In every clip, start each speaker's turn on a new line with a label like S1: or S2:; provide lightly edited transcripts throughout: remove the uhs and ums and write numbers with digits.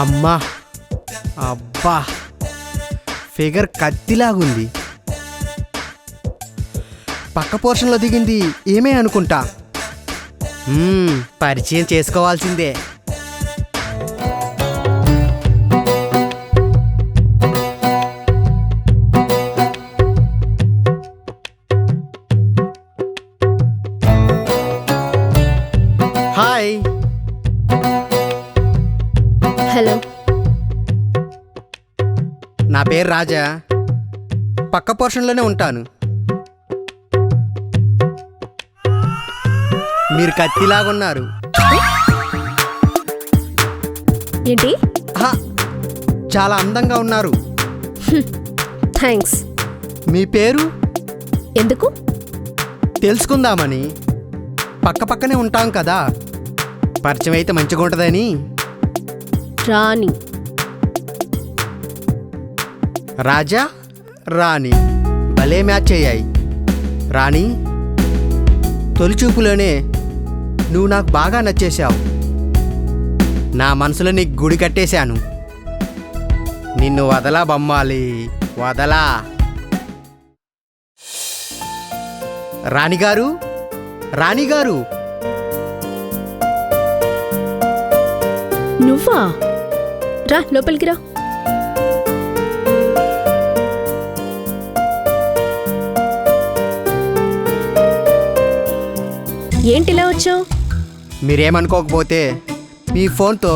S1: అమ్మా అబ్బా ఫిగర్ కత్తిలాగుంది. పక్క పోర్షన్లో దిగింది ఏమే అనుకుంటా. పరిచయం చేసుకోవాల్సిందే. హాయ్.
S2: హలో,
S1: నా పేరు రాజా. పక్క పోర్షన్లోనే ఉంటాను. మీరు కత్తిలాగున్నారు.
S2: ఏంటి?
S1: చాలా అందంగా ఉన్నారు.
S2: థ్యాంక్స్.
S1: మీ పేరు?
S2: ఎందుకు?
S1: తెలుసుకుందామని. పక్క పక్కనే ఉంటాం కదా, పరిచయం అయితే మంచిగా ఉంటుందని.
S2: రాణి.
S1: రాజా రాణి భలే మ్యాచ్ అయ్యాయి. రాణి, తొలిచూపులోనే నువ్వు నాకు బాగా నచ్చేశావు. నా మనసులో నీకు గుడి కట్టేశాను. నిన్ను వదలా బొమ్మాలి, వదలా. రాణిగారు, రాణిగారు.
S2: నువ్వా? రా లోపలికి రా. ఏంటిలా వచ్చావు?
S1: మీరేమనుకోకపోతే మీ ఫోన్తో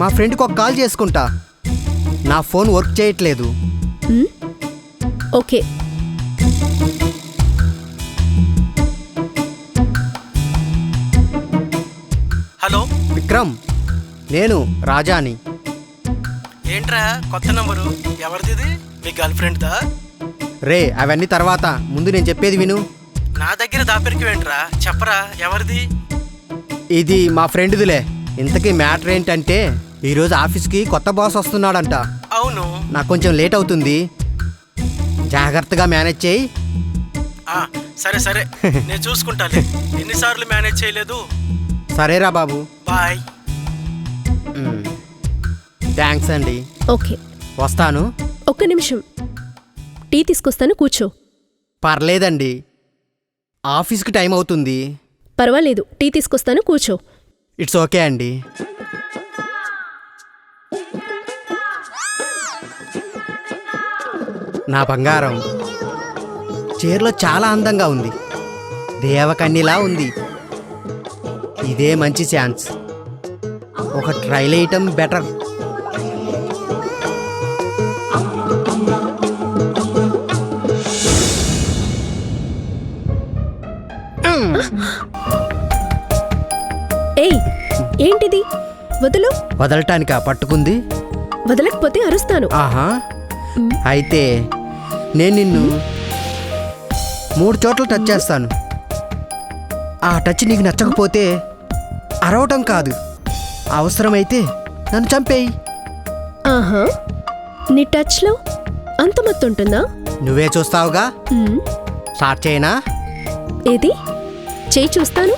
S1: మా ఫ్రెండ్కి ఒక కాల్ చేసుకుంటా. నా ఫోన్ వర్క్ చేయట్లేదు.
S2: ఓకే.
S3: హలో
S1: విక్రమ్, నేను రాజాని.
S3: ఏంట్రా కొత్త నంబరు? ఎవరిది? మీ గర్ల్ ఫ్రెండ్దా?
S1: రే, అవన్నీ తర్వాత, ముందు నేను చెప్పేది విను.
S3: నా దగ్గర దాపెరికి ఏంట్రా? చెప్పరా ఎవరిది?
S1: ఇది మా ఫ్రెండ్దిలే. ఇంతకీ మ్యాటర్ ఏంటంటే, ఈరోజు ఆఫీస్కి కొత్త బాస్ వస్తున్నాడంట.
S3: అవును.
S1: నాకు కొంచెం లేట్ అవుతుంది, జాగ్రత్తగా మేనేజ్ చేయి.
S3: సరే సరే, నేను చూసుకుంటాలే. ఎన్నిసార్లు మేనేజ్ చేయలేదు.
S1: సరేరా బాబు,
S3: బాయ్.
S1: థ్యాంక్స్ అండి.
S2: ఓకే,
S1: వస్తాను.
S2: ఒక్క నిమిషం, టీ తీసుకొస్తాను, కూర్చో.
S1: పర్లేదండి, ఆఫీస్కి టైం అవుతుంది.
S2: పర్వాలేదు, టీ తీసుకొస్తాను, కూర్చో.
S1: ఇట్స్ ఓకే అండి. నా బంగారం చీరలో చాలా అందంగా ఉంది, దేవకన్నిలా ఉంది. ఇదే మంచి ఛాన్స్, ఒక ట్రైల్ వేయటం బెటర్.
S2: ఏయ్, ఏంటిది? వదలు.
S1: వదలటానికా పట్టుకుంది?
S2: వదలకపోతే అరుస్తాను.
S1: ఆహా, అయితే నేను నిన్ను 3 చోట్ల టచ్ చేస్తాను. ఆ టచ్ నీకు నచ్చకపోతే అరవటం కాదు, అవసరమైతే నన్ను చంపేయి.
S2: ఆహా, నీ టచ్లో అంత మత్తు ఉంటుందా?
S1: నువ్వే చూస్తావుగా. స్టార్ట్ చేయనా?
S2: ఏది? చేయి చూస్తాను.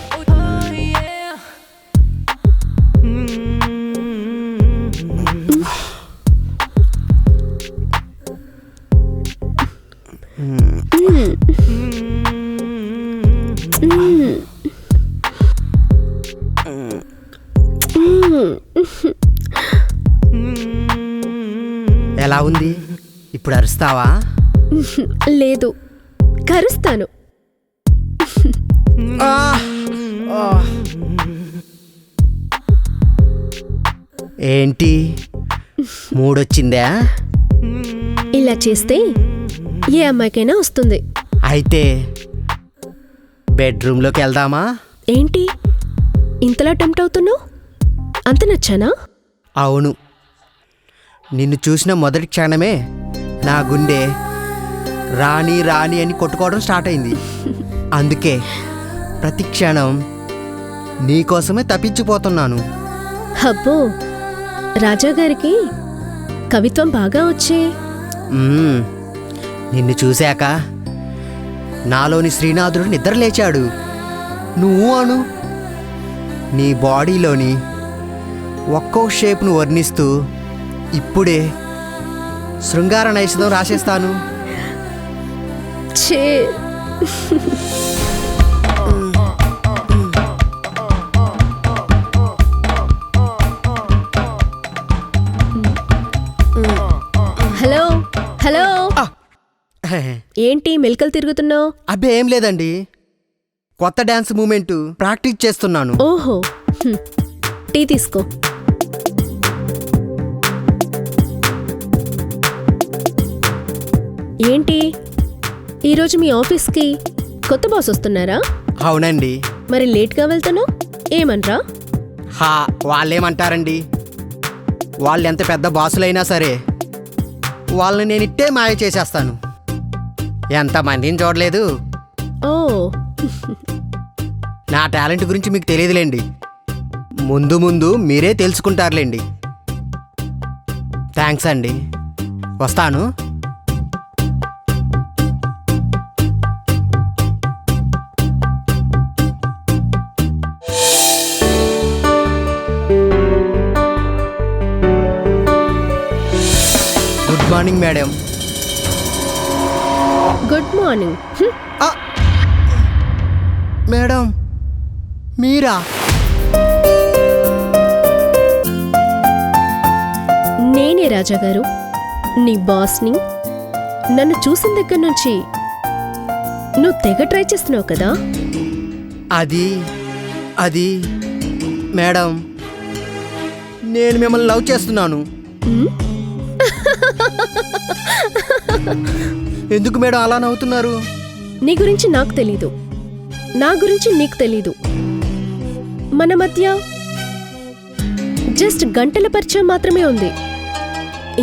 S1: ఎలా ఉంది? ఇప్పుడు అరుస్తావా?
S2: లేదు, కరుస్తాను.
S1: ఏంటి మూడొచ్చిందా?
S2: ఇలా చేస్తే ఏ అమ్మాయికైనా వస్తుంది.
S1: అయితే బెడ్రూమ్లోకి వెళ్దామా?
S2: ఏంటి ఇంతలా టెంప్ట్ అవుతున్నావు? అంత నచ్చానా?
S1: అవును, నిన్ను చూసిన మొదటి క్షణమే నా గుండె రాణి రాణి అని కొట్టుకోవడం స్టార్ట్ అయింది. అందుకే ప్రతి క్షణం నీకోసమే తప్పించిపోతున్నాను.
S2: అబ్బో, రాజాగారికి కవిత్వం బాగా వచ్చే.
S1: నిన్ను చూశాక నాలోని శ్రీనాథుడు నిద్ర లేచాడు. నువ్వు అను, నీ బాడీలోని ఒక్కో షేప్ను వర్ణిస్తూ ఇప్పుడే శృంగార నైషధం రాసేస్తాను.
S2: ఛే, హలో హలో, ఏంటి మెలికలు తిరుగుతున్నావు?
S1: అబ్బే ఏం లేదండి, కొత్త డ్యాన్స్ మూమెంట్ ప్రాక్టీస్ చేస్తున్నాను.
S2: ఓహో, టీ తీసుకో. ఏంటి ఈరోజు మీ ఆఫీస్కి కొత్త బాస్ వస్తున్నారా?
S1: అవునండి.
S2: మరి లేట్గా వెళ్తాను ఏమనరా?
S1: వాళ్ళేమంటారండి, వాళ్ళు ఎంత పెద్ద బాసులైనా సరే వాళ్ళని నేను ఇట్టే మాయ చేసేస్తాను. ఎంతమందిని చూడలేదు.
S2: ఓ,
S1: నా టాలెంట్ గురించి మీకు తెలియదులేండి, ముందు ముందు మీరే తెలుసుకుంటారులేండి. థ్యాంక్స్ అండి, వస్తాను. Good morning madam.
S2: Good morning.
S1: Madam మీరా?
S2: నేనే రాజాగారు, నీ బాస్ని. నన్ను చూసిన దగ్గర నుంచి నువ్వు తెగ ట్రై చేస్తున్నావు కదా.
S1: అది అది మేడం, నేను మిమ్మల్ని లవ్ చేస్తున్నాను.
S2: ఉమ్,
S1: ఎందుకు మేడం అలా నవ్వుతున్నారు?
S2: నీ గురించి నాకు తెలీదు, నా గురించి నీకు తెలీదు. మన మధ్య జస్ట్ గంటల పరిచయం మాత్రమే ఉంది.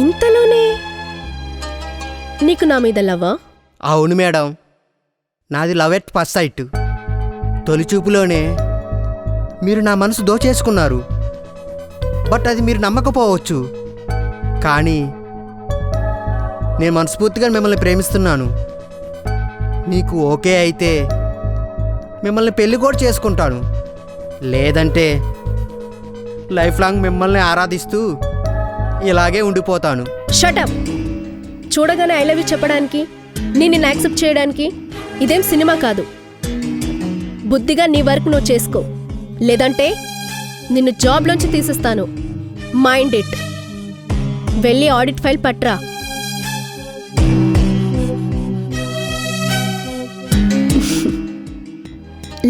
S2: ఇంతలోనే నీకు నా మీద లవ్వా?
S1: అవును మేడం, నాది లవ్ ఎట్ ఫస్ట్ సైట్. తొలి చూపులోనే మీరు నా మనసు దోచేసుకున్నారు. బట్ అది మీరు నమ్మకపోవచ్చు, కానీ నేను మనస్ఫూర్తిగా మిమ్మల్ని ప్రేమిస్తున్నాను. మీకు ఓకే అయితే మిమ్మల్ని పెళ్లి కూడా చేసుకుంటాను, లేదంటే లైఫ్ లాంగ్ మిమ్మల్ని ఆరాధిస్తూ ఇలాగే ఉండిపోతాను.
S2: షటప్. చూడగానే ఐ లవ్ యూ చెప్పడానికి, నిన్ను యాక్సెప్ట్ చేయడానికి ఇదేం సినిమా కాదు. బుద్ధిగా నీ వర్క్ నువ్వు చేసుకో, లేదంటే నిన్ను జాబ్లోంచి తీసేస్తాను. Mind it. వెళ్ళి ఆడిట్ ఫైల్ పట్రా.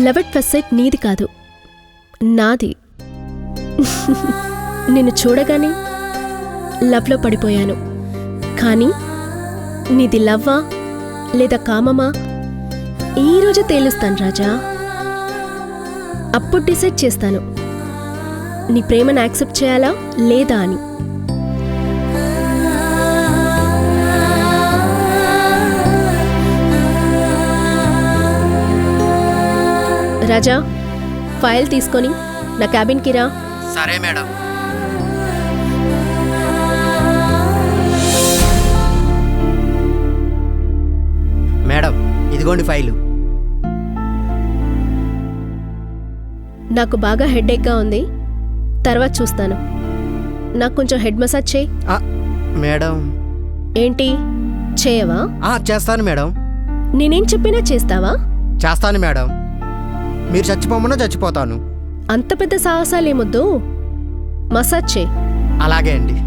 S2: లవ్ ఎట్ ఫస్ట్ సైట్ నీది కాదు, నాది. నిన్ను చూడగానే లవ్లో పడిపోయాను. కానీ నీది లవ్వా లేదా కామమా ఈరోజు తేలుస్తాను రాజా. అప్పుడు డిసైడ్ చేస్తాను నీ ప్రేమను యాక్సెప్ట్ చేయాలా లేదా అని. రాజా, ఫైల్ తీసుకొని నా క్యాబిన్కి రా.
S1: సరే మేడం. మేడం ఇదిగోండి ఫైలు.
S2: నాకు బాగా హెడేక్గా ఉంది, తర్వాత చూస్తాను. నాకు కొంచెం హెడ్ మసాజ్ చేయి.
S1: మేడం.
S2: ఏంటి చేయవా?
S1: చేస్తాను మేడం.
S2: నేనేం చెప్పినా చేస్తావా?
S1: చేస్తాను మేడం, మీరు చచ్చిపోమన్నా చచ్చిపోతాను.
S2: అంత పెద్ద సాహసాలేమొద్దు, మసాజ్ చేయి.
S1: అలాగే అండి.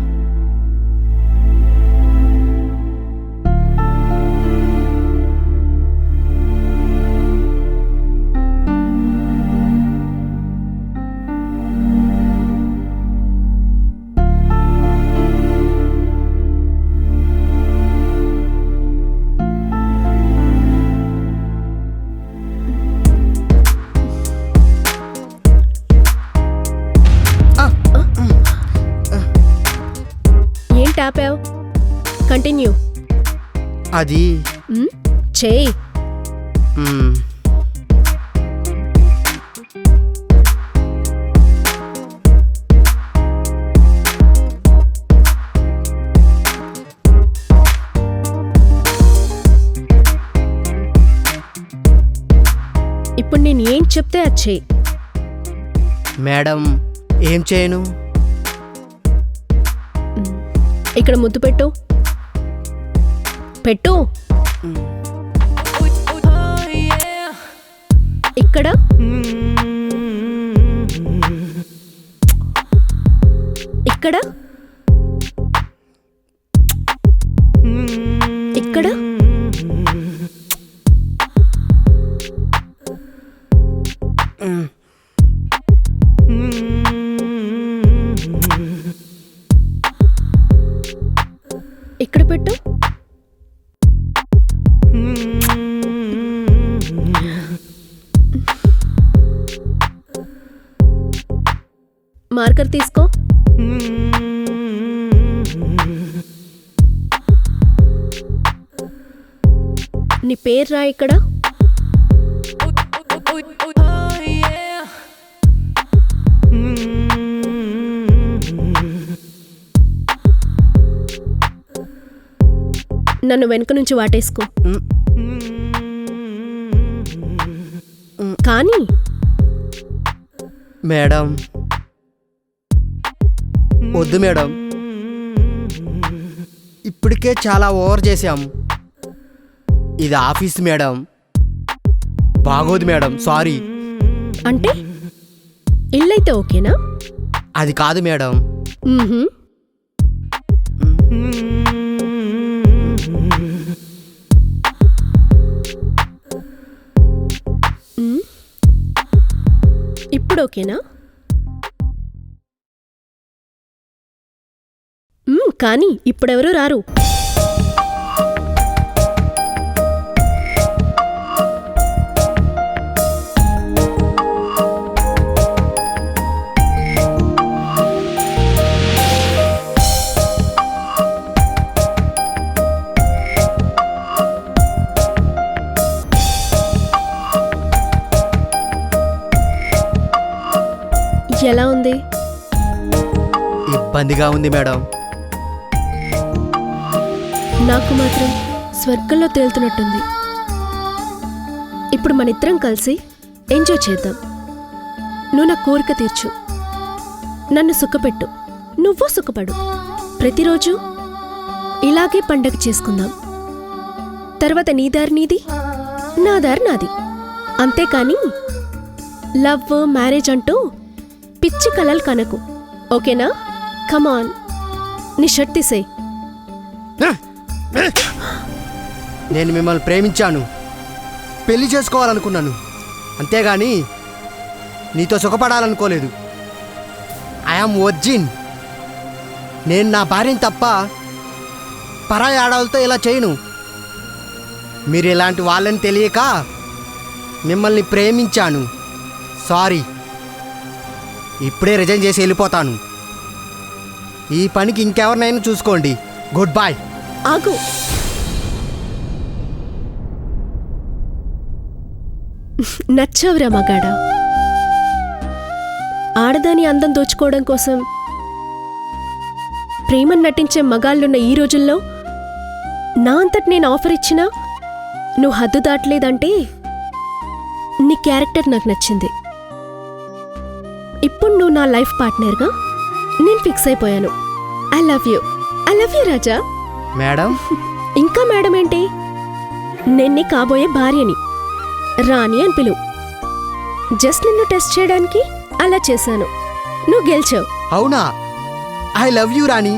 S2: ఏంటి ఆపావు? కంటిన్యూ.
S1: అది
S2: చేయి.
S1: మ్,
S2: ఇప్పుడు నేను ఏం చెప్తే అది చేయి.
S1: మేడం ఏం చేయను?
S2: ఇక్కడ ముద్దు పెట్టు. పెట్టు. ఇక్కడ ఇక్కడ ఇక్కడ ఇక్కడ పెట్టు. మార్కర్ తీసుకో. నీ పేరు రా ఇక్కడ. నన్ను వెనుక నుంచి వాటేసుకో. కానీ
S1: మేడం వద్దు మేడం, ఇప్పటికే చాలా ఓవర్ చేశాం. ఇది ఆఫీస్ మేడం, బాగోదు మేడం, సారీ.
S2: అంటే ఇల్లైతే ఓకేనా?
S1: అది కాదు మేడం.
S2: మ్మ్హ్మ్. ఇప్పుడు ఓకేనా? కానీ ఇప్పుడెవరూ రారు. ఎలా ఉంది?
S1: ఇబ్బందిగా ఉంది మేడం.
S2: నాకు మాత్రం స్వర్గంలో తేలుతున్నట్టుంది. ఇప్పుడు మనిద్దరం కలిసి ఎంజాయ్ చేద్దాం. నువ్వు నా కోరిక తీర్చు, నన్ను సుఖపెట్టు, నువ్వు సుఖపడు. ప్రతిరోజు ఇలాగే పండగ చేసుకుందాం. తర్వాత నీ దారి నీది, నా దారి నాది. అంతేకాని లవ్, మ్యారేజ్ అంటూ పిచ్చి కలలు కనకు. ఓకేనా? కమాన్, నీ షర్ట్ తీసేయ్.
S1: నేను మిమ్మల్ని ప్రేమించాను, పెళ్లి చేసుకోవాలనుకున్నాను, అంతేగాని నీతో సుఖపడాలనుకోలేదు. I am virgin. నేను నా భార్యని తప్ప పరాయి ఆడవాళ్ళతో ఇలా చేయను. మీరు ఇలాంటి వాళ్ళని తెలియక మిమ్మల్ని ప్రేమించాను. సారీ. ఇప్పుడే రిజైన్ చేసి వెళ్ళిపోతాను. ఈ పనికి ఇంకెవరినైనా చూసుకోండి. Good bye.
S2: ఆగు. నచ్చావురా మగాడా. ఆడదాని అందం దోచుకోవడం కోసం ప్రేమను నటించే మగాళ్ళున్న ఈ రోజుల్లో నా అంతటి నేను ఆఫర్ ఇచ్చినా నువ్వు హద్దు దాటలేదంటే నీ క్యారెక్టర్ నాకు నచ్చింది. ఇప్పుడు నువ్వు నా లైఫ్ పార్ట్నర్గా నేను ఫిక్స్ అయిపోయాను. I love you. I love you Raja.
S1: Madam?
S2: ఇంకా మేడం ఏంటి? నేను నీ కాబోయే భార్యని. రాణి అని పిలువు. జస్ట్ నిన్ను టెస్ట్ చేయడానికి అలా చేశాను. నువ్వు గెలిచావు.
S1: అవునా? I love you Rani.